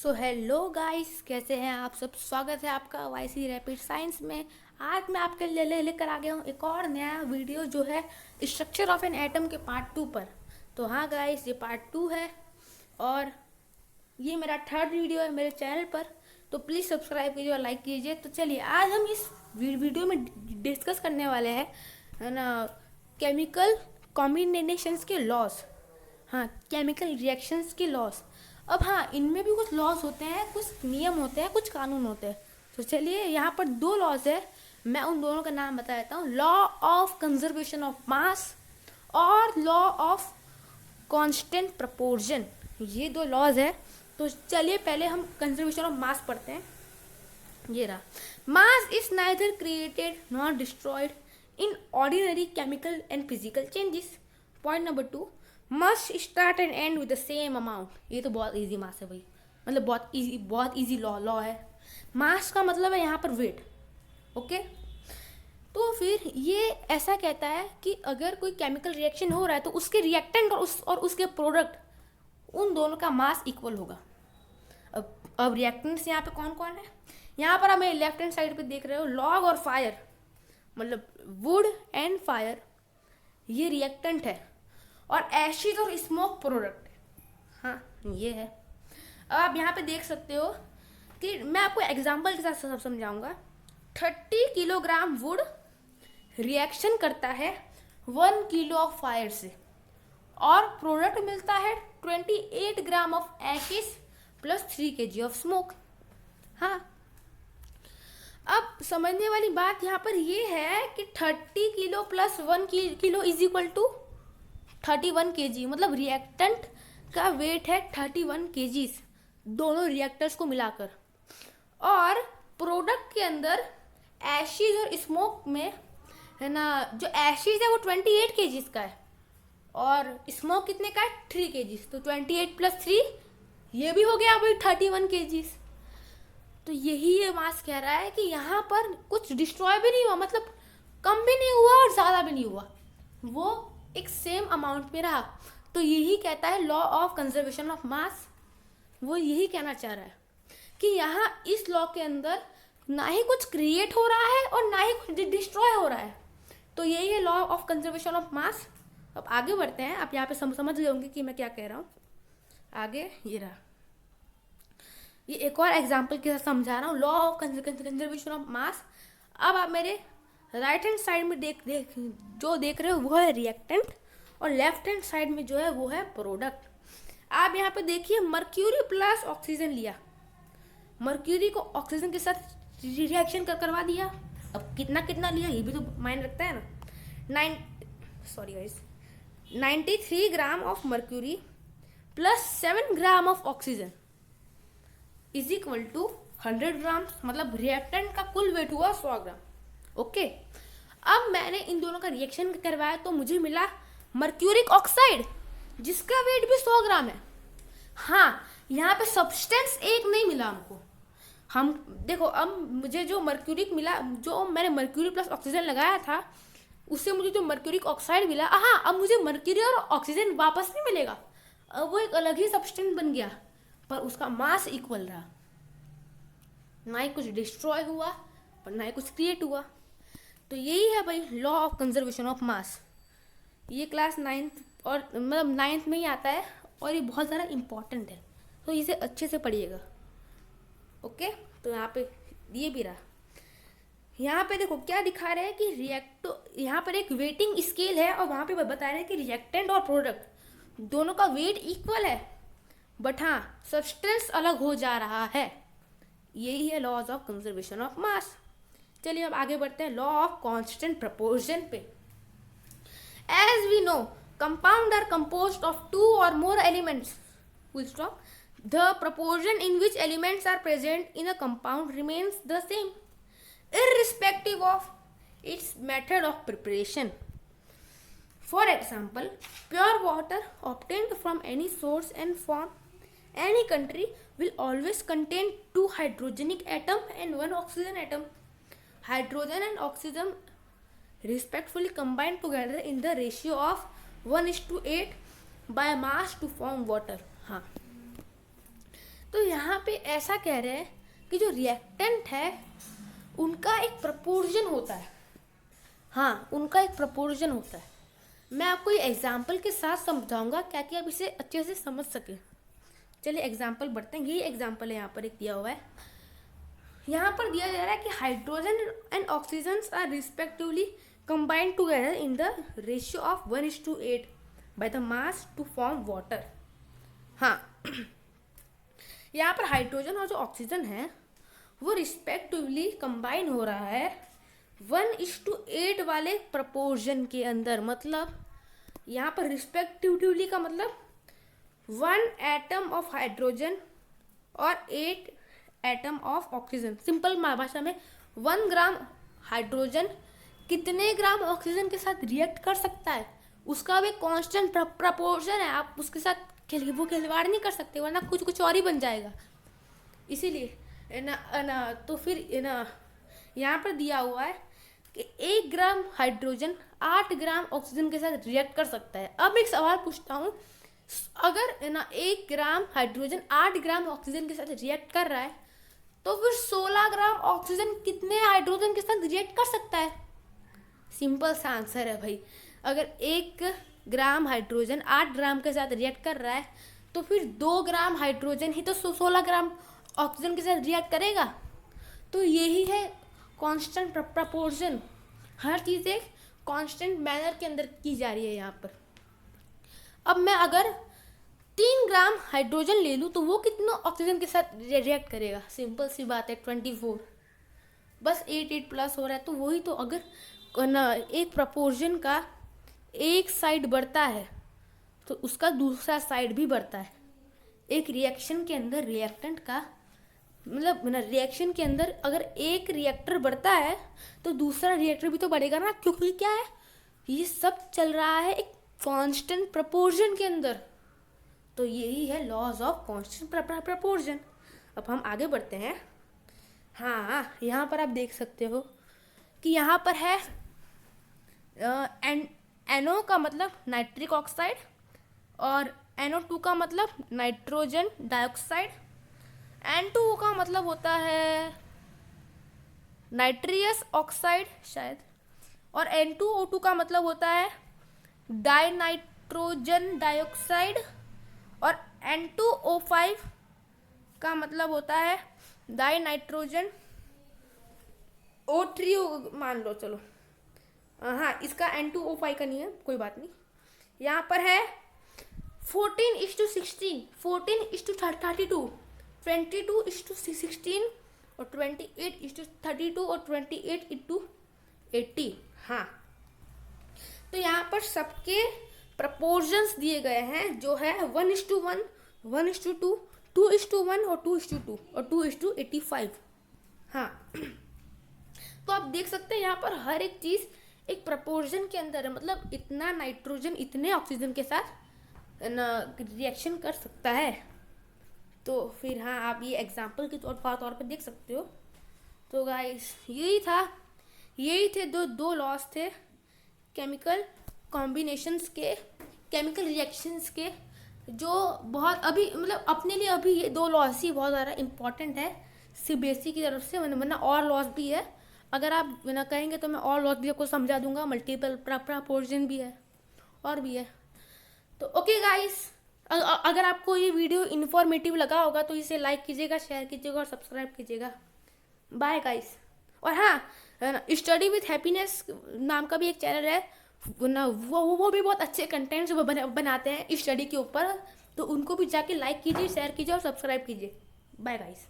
So hello guys, कैसे हैं आप सब। स्वागत है आपका वाईसी रैपिड साइंस में। आज मैं आपके लिए लेकर आ गया हूँ एक और नया वीडियो जो है स्ट्रक्चर ऑफ एन एटम के पार्ट 2 पर। तो हाँ गाइस, ये पार्ट 2 है और ये मेरा थर्ड वीडियो है मेरे चैनल पर। तो प्लीज़ सब्सक्राइब कीजिए और लाइक कीजिए। तो चलिए आज हम इस वीडियो में डिस्कस करने वाले हैं, है ना, केमिकल कॉम्बिनेशंस के लॉस। हाँ, केमिकल रिएक्शंस के लॉस। अब हाँ, इनमें भी कुछ लॉस होते हैं, कुछ नियम होते हैं, कुछ कानून होते हैं। तो चलिए, यहाँ पर दो लॉस है, मैं उन दोनों का नाम बता देता हूँ। लॉ ऑफ कंजर्वेशन ऑफ मास और लॉ ऑफ कांस्टेंट प्रपोर्शन। ये दो लॉज है। तो चलिए पहले हम कंजर्वेशन ऑफ मास पढ़ते हैं। ये रहा, mass is neither created not destroyed in ordinary chemical and physical changes. Point number 2, must start and and with the same amount. ये तो बहुत इजी मास है भाई, मतलब बहुत इजी लॉ है। मास का मतलब है यहाँ पर वेट। ओके, तो फिर ये ऐसा कहता है कि अगर कोई केमिकल रिएक्शन हो रहा है तो उसके रिएक्टेंट और उसके प्रोडक्ट, उन दोनों का मास इक्वल होगा। अब रिएक्टेंट्स यहाँ पे कौन कौन है, यहाँ पर हमें लेफ्ट हैंड साइड पे देख रहे हो, लॉग और फायर, मतलब वुड एंड फायर ये रिएक्टेंट है और एशिड और स्मोक प्रोडक्ट। हाँ, ये है। अब आप यहाँ पे देख सकते हो कि मैं आपको एग्जांपल के साथ सब समझाऊंगा। 30 किलोग्राम वुड रिएक्शन करता है 1 किलो ऑफ फायर से और प्रोडक्ट मिलता है 28 gram of Ashes plus 3 kg of smoke. हाँ, अब समझने वाली बात यहाँ पर ये है कि 30 kilo plus 1 kilo is equal to 31 kg, मतलब रिएक्टेंट का वेट है 31 kg दोनों रिएक्टर्स को मिलाकर। और प्रोडक्ट के अंदर एशिड और स्मोक में, है ना, जो एशिड है वो 28 kg का है और स्मोक कितने का है, 3 kg। तो 28 प्लस 3 ये भी हो गया भाई 31 kg। तो यही ये मास कह रहा है कि यहाँ पर कुछ डिस्ट्रॉय भी नहीं हुआ, मतलब कम भी नहीं हुआ और ज़्यादा भी नहीं हुआ, वो एक सेम अमाउंट में रहा। तो यही कहता है लॉ ऑफ कंजर्वेशन ऑफ मास। वो यही कहना चाह रहा है कि यहाँ इस लॉ के अंदर ना ही कुछ क्रिएट हो रहा है और ना ही कुछ डिस्ट्रॉय हो रहा है। तो यही है लॉ ऑफ कंजर्वेशन ऑफ मास। अब आगे बढ़ते हैं, आप यहाँ पे समझ गए होंगे कि मैं क्या कह रहा हूँ। आगे ये रहा, ये एक और एग्जाम्पल के साथ समझा रहा हूँ लॉ ऑफ कंजर्वेशन ऑफ मास। अब आप मेरे राइट हैंड साइड में जो देख रहे हो वो है रिएक्टेंट और लेफ्ट हैंड साइड में जो है वो है प्रोडक्ट। आप यहाँ पे देखिए, मर्क्यूरी प्लस ऑक्सीजन लिया, मर्क्यूरी को ऑक्सीजन के साथ रिएक्शन करवा दिया। अब कितना कितना लिया ये भी तो मायने रखता है ना। 93 gram of mercury plus 7 gram of oxygen is equal to 100 gram, मतलब रिएक्टेंट का कुल वेट हुआ 100 ग्राम। ओके, अब मैंने इन दोनों का रिएक्शन करवाया तो मुझे मिला मर्क्यूरिक ऑक्साइड जिसका वेट भी 100 ग्राम है। हाँ, यहाँ पे सब्सटेंस एक नहीं मिला हमको। हम देखो, अब मुझे जो मर्क्यूरिक मिला, जो मैंने मर्क्यूरी प्लस ऑक्सीजन लगाया था उससे मुझे जो मर्क्यूरिक ऑक्साइड मिला, हाँ, अब मुझे मर्क्यूरी और ऑक्सीजन वापस नहीं मिलेगा, अब वो एक अलग ही सब्सटेंस बन गया, पर उसका मास इक्वल रहा। ना ही कुछ डिस्ट्रॉय हुआ और ना ही कुछ क्रिएट हुआ। तो यही है भाई लॉ ऑफ कंजर्वेशन ऑफ मास। ये क्लास 9th और मतलब 9th में ही आता है और ये बहुत ज़्यादा इम्पॉर्टेंट है, तो इसे अच्छे से पढ़िएगा। ओके, तो यहाँ पे ये भी रहा। यहाँ पे देखो क्या दिखा रहे हैं कि यहाँ पर एक वेटिंग स्केल है और वहाँ पे बता रहे हैं कि रिएक्टेंट और प्रोडक्ट दोनों का वेट इक्वल है, बट हाँ सब्सटेंस अलग हो जा रहा है। यही है laws of conservation of mass. चलिए अब आगे बढ़ते हैं लॉ ऑफ कांस्टेंट प्रपोर्शन पे। As we know, compound are composed of 2 or more elements, full stop. The proportion in which elements are present in a compound remains the same irrespective of its method of preparation. For example, pure water obtained from any source and from any country will always contain 2 hydrogenic atoms and 1 oxygen atom. Hydrogen and oxygen respectively combine together in the ratio of 1:8 by mass to form water. हाँ, तो यहाँ पे ऐसा कह रहे हैं कि जो रिएक्टेंट है उनका एक प्रपोर्शन होता है। हाँ, उनका एक प्रपोर्शन होता है। मैं आपको ये एग्जाम्पल के साथ समझाऊंगा ताकि आप इसे अच्छे से समझ सकें। चलिए एग्जाम्पल बढ़ते हैं। यही एग्जाम्पल है यहाँ पर एक दिया हुआ है। यहाँ पर दिया जा रहा है कि hydrogen and oxygen are respectively combined together in the ratio of 1:8 by the mass to form water। हाँ, यहाँ पर हाइड्रोजन और जो ऑक्सीजन है वो रिस्पेक्टिवली कंबाइन हो रहा है 1:8 वाले प्रपोर्शन के अंदर। मतलब यहाँ पर रिस्पेक्टिवली का मतलब 1 एटम ऑफ हाइड्रोजन और 8 एटम ऑफ ऑक्सीजन। सिंपल भाषा में 1 ग्राम हाइड्रोजन कितने ग्राम ऑक्सीजन के साथ रिएक्ट कर सकता है, उसका भी कांस्टेंट प्रपोर्शन है। आप उसके साथ वो खिलवाड़ नहीं कर सकते, वरना कुछ और ही बन जाएगा। इसीलिए ना तो फिर ना यहाँ पर दिया हुआ है कि 1 ग्राम हाइड्रोजन 8 ग्राम ऑक्सीजन के साथ रिएक्ट कर सकता है। अब एक सवाल पूछता हूँ, अगर ना 1 ग्राम हाइड्रोजन 8 ग्राम ऑक्सीजन के साथ रिएक्ट कर रहा है तो फिर 16 ग्राम ऑक्सीजन कितने हाइड्रोजन के साथ रिएक्ट कर सकता है? सिंपल सा आंसर है भाई, अगर 1 ग्राम हाइड्रोजन 8 ग्राम के साथ रिएक्ट कर रहा है तो फिर 2 ग्राम हाइड्रोजन ही तो 16 ग्राम ऑक्सीजन के साथ रिएक्ट करेगा। तो यही है कांस्टेंट प्रपोर्शन। हर चीज़ एक कांस्टेंट मैनर के अंदर की जा रही है यहाँ पर। अब मैं अगर 3 ग्राम हाइड्रोजन ले लूँ तो वो कितना ऑक्सीजन के साथ रिएक्ट करेगा? सिंपल सी बात है 24। बस 8 प्लस हो रहा है तो वही तो। अगर ना एक प्रपोर्शन का एक साइड बढ़ता है तो उसका दूसरा साइड भी बढ़ता है। एक रिएक्शन के अंदर रिएक्टेंट का मतलब रिएक्शन के अंदर अगर एक रिएक्टर बढ़ता है तो दूसरा रिएक्टर भी तो बढ़ेगा ना, क्योंकि क्या है, ये सब चल रहा है एक कांस्टेंट प्रपोर्शन के अंदर। तो यही है लॉज ऑफ कांस्टेंट प्रपोर्शन। अब हम आगे बढ़ते हैं। हाँ, यहाँ पर आप देख सकते हो कि यहाँ पर है NO का मतलब नाइट्रिक ऑक्साइड और NO2 का मतलब नाइट्रोजन डाइऑक्साइड। N2O का मतलब होता है नाइट्रियस ऑक्साइड शायद, और N2O2 का मतलब होता है डाइनाइट्रोजन डाइऑक्साइड, और N2O5 का मतलब होता है डाइनाइट्रोजन O3 मान लो। चलो हाँ, इसका N2O5 का नहीं है, कोई बात नहीं। यहाँ पर है 14:16, 14:32, 22:16 और 28:32 और 28:80। हाँ, तो यहाँ पर सबके प्रपोर्शंस दिए गए हैं जो है 1:1, 1:2, 2:1 और 2:2 और 2:85। हाँ, तो आप देख सकते हैं यहाँ पर हर एक चीज़ एक प्रपोर्शन के अंदर है। मतलब इतना नाइट्रोजन इतने ऑक्सीजन के साथ रिएक्शन कर सकता है। तो फिर हाँ, आप ये एग्जांपल के तौर पर देख सकते हो। तो गाइस यही थे दो लॉस थे केमिकल कॉम्बिनेशंस के, केमिकल रिएक्शंस के, जो बहुत अभी मतलब अपने लिए अभी ये 2 लॉस ही बहुत ज़्यादा इम्पॉर्टेंट है सीबीएसई की तरफ से। वरना और लॉस भी है, अगर आप बिना कहेंगे तो मैं और लॉस भी आपको समझा दूंगा। मल्टीपल प्रपोर्शन भी है और भी है। तो ओके गाइस, अगर आपको ये वीडियो इन्फॉर्मेटिव लगा होगा तो इसे लाइक कीजिएगा, शेयर कीजिएगा और सब्सक्राइब कीजिएगा। Bye guys. और हाँ, स्टडी विथ हैप्पीनेस नाम का भी एक चैनल है ना, वो भी बहुत अच्छे कंटेंट्स बनाते हैं स्टडी के ऊपर। तो उनको भी जाके लाइक कीजिए, शेयर कीजिए और सब्सक्राइब कीजिए। Bye guys.